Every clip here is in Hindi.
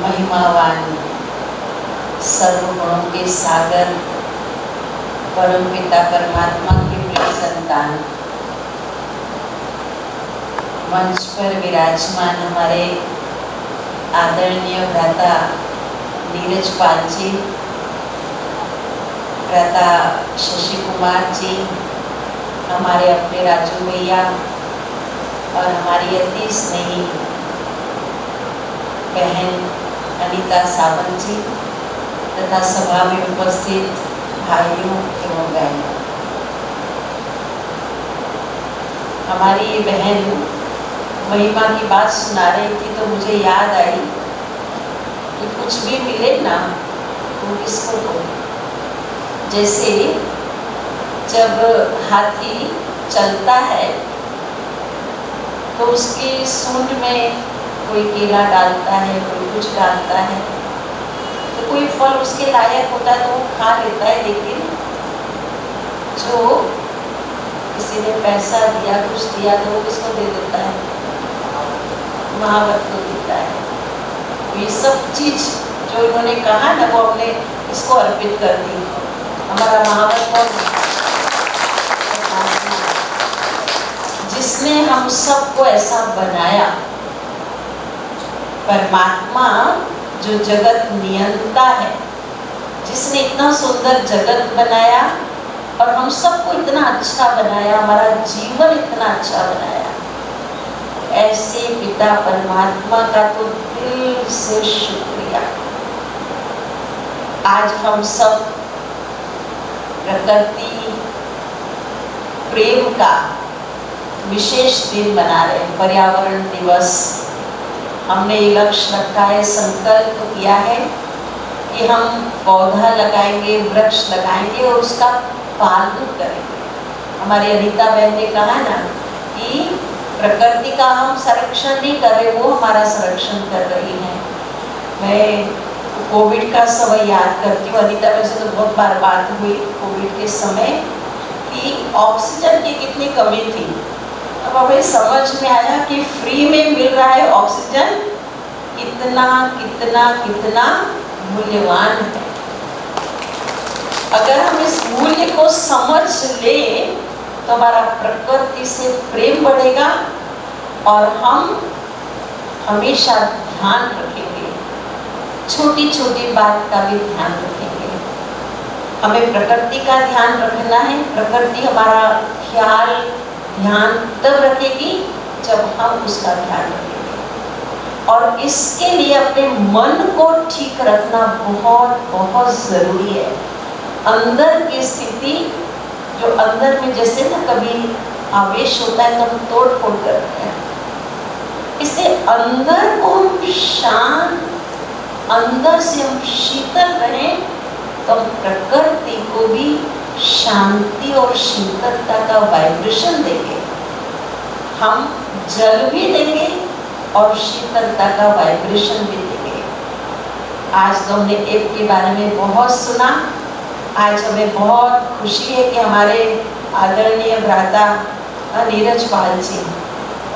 महिमावान सर्वगुणों के सागर परम पिता परमात्मा के प्रिय संतान, मंच पर विराजमान हमारे आदरणीय भ्राता नीरज पाल जी, भ्राता शशि कुमार जी, हमारे अपने राजू भैया और हमारी अति स्नेही बहन अनीता सावंत जी तथा सभा में उपस्थित भाइयों एवं बहनों, हमारी ये बहन महिमा की बात सुना रही थी तो मुझे याद आई कि कुछ भी मिले ना तो किसको दो। जैसे जब हाथी चलता है तो उसकी सूंड में कोई केला डालता है, कोई कुछ डालता है, तो कोई फल उसके लायक होता है तो वो खा लेता है, लेकिन जो किसी ने पैसा दिया, कुछ दिया तो वो किसको दे देता है? महावत को देता है। ये सब चीज जो इन्होंने कहा ना, वो हमने इसको अर्पित कर दी। हमारा महावत कौन है? जिसने हम सबको ऐसा बनाया। परमात्मा जो जगत नियंता है, जिसने इतना सुंदर जगत बनाया और हम सबको इतना अच्छा बनाया, हमारा जीवन इतना अच्छा बनाया, ऐसे पिता परमात्मा का तो दिल से शुक्रिया। आज हम सब प्रकृति प्रेम का विशेष दिन मना रहे हैं, पर्यावरण दिवस। हमने ये लक्ष्य रखा है, संकल्प किया है कि हम पौधा लगाएंगे, वृक्ष लगाएंगे और उसका पालन करेंगे। हमारी अनीता बहन ने कहा ना कि प्रकृति का हम संरक्षण नहीं कर रहे, वो हमारा संरक्षण कर रही है। मैं कोविड का समय याद करती हूँ, अनीता बहन से तो बहुत बार बात हुई कोविड के समय कि ऑक्सीजन की कितनी कमी थी। अब हमें समझ में आया कि फ्री में मिल रहा है ऑक्सीजन, कितना कितना कितना मूल्यवान है। अगर हम इस मूल्य को समझ ले तो हमारा प्रकृति से प्रेम बढ़ेगा और हम हमेशा ध्यान रखेंगे, छोटी छोटी बात का भी ध्यान रखेंगे। हमें प्रकृति का ध्यान रखना है। प्रकृति हमारा ख्याल ध्यान तब रखेगी जब हम उसका ध्यान रखेंगे। और इसके लिए अपने मन को ठीक रखना बहुत बहुत जरूरी है। अंदर की स्थिति जो अंदर में जैसे ना कभी आवेश होता है तो हम तोड़ फोड़ करते हैं, इसलिए अंदर को हम शांत, अंदर से हम शीतल रहें तो प्रकृति को भी शांति और शीतलता का वाइब्रेशन देंगे। हम जल भी देंगे और शीतलता का वाइब्रेशन भी देंगे। आज तो हमने ऐप के बारे में बहुत सुना। आज हमें बहुत खुशी है कि हमारे आदरणीय भ्राता नीरज पाल जी,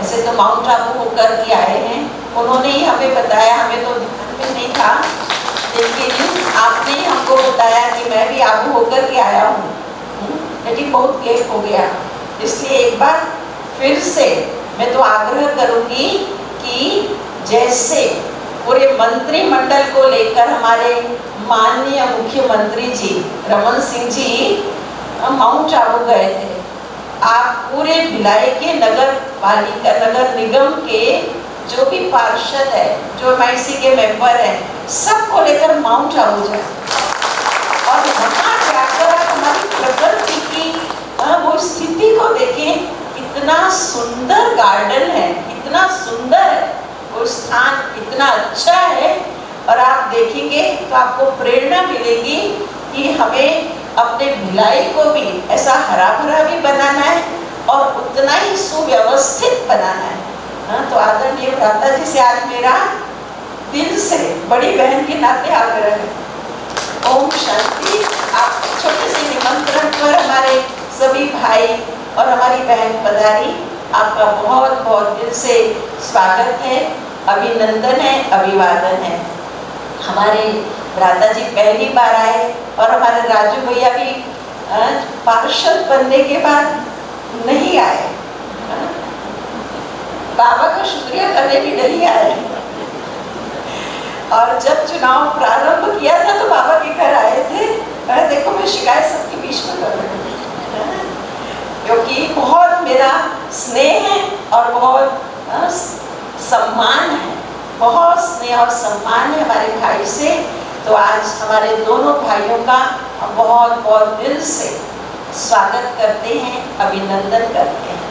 ऐसे तो माउंट आबू होकर के आए हैं, उन्होंने ही हमें बताया, हमें तो ध्यान में नहीं था, लेकिन आपने ही हमको बताया कि मैं भी आबू होकर के आया हूँ। लेकिन बहुत लेट हो गया, इसलिए एक बार फिर से मैं तो आग्रह करूँगी कि जैसे पूरे मंत्रिमंडल को लेकर हमारे माननीय मुख्यमंत्री जी रमन सिंह जी माउंट आबू गए थे, आप पूरे भिलाई के नगर पालिका नगर निगम के जो भी पार्षद है, जो MIC के मेंबर हैं, सबको लेकर माउंट आबू जाए और वहाँ जाकर आप हमारी प्रकृति की वो स्थिति को देखें। कितना सुंदर गार्डन है, कितना सुंदर है वो स्थान, इतना अच्छा है। और आप देखेंगे तो आपको प्रेरणा मिलेगी कि हमें अपने भिलाई को भी ऐसा हरा भरा भी बनाना है और उतना ही सुव्यवस्थित बनाना है। तो आदरणीय भ्राता जी से आज मेरा दिल से बड़ी बहन के नाते आग्रह है। ओम शांति। आप छोटे से निमंत्रण पर हमारे सभी भाई और हमारी बहन पधारी, आपका बहुत बहुत दिल से स्वागत है, अभिनंदन है, अभिवादन है। हमारे भ्राता जी पहली बार आए और हमारे राजू भैया भी पार्षद बनने के बाद नहीं आए, बाबा का शुक्रिया करने भी नहीं आए। और जब चुनाव प्रारंभ किया था तो बाबा के घर आए थे। देखो मैं शिकायत सबके बीच में कर रही हूँ, क्योंकि बहुत मेरा स्नेह है और बहुत सम्मान है, बहुत स्नेह और सम्मान है हमारे भाई से। तो आज हमारे दोनों भाइयों का हम बहुत बहुत दिल से स्वागत करते हैं, अभिनंदन करते हैं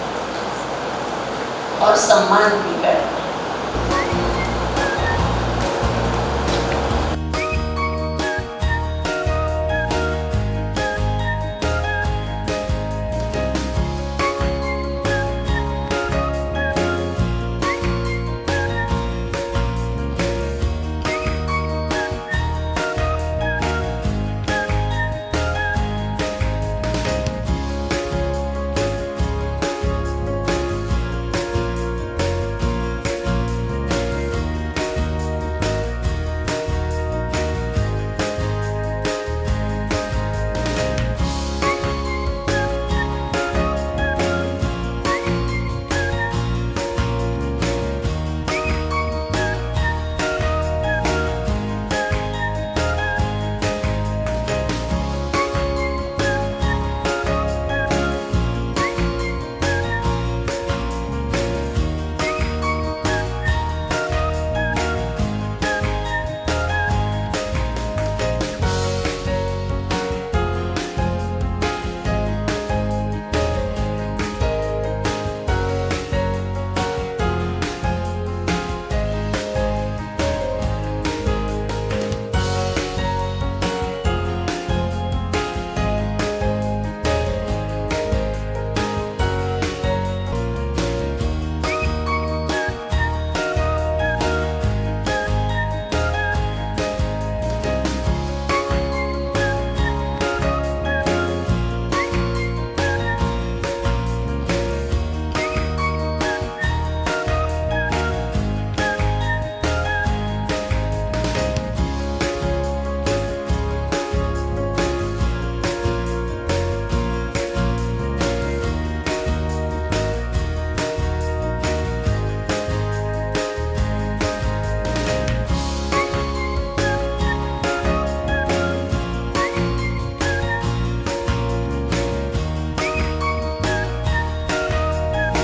और सम्मान भी करते हैं।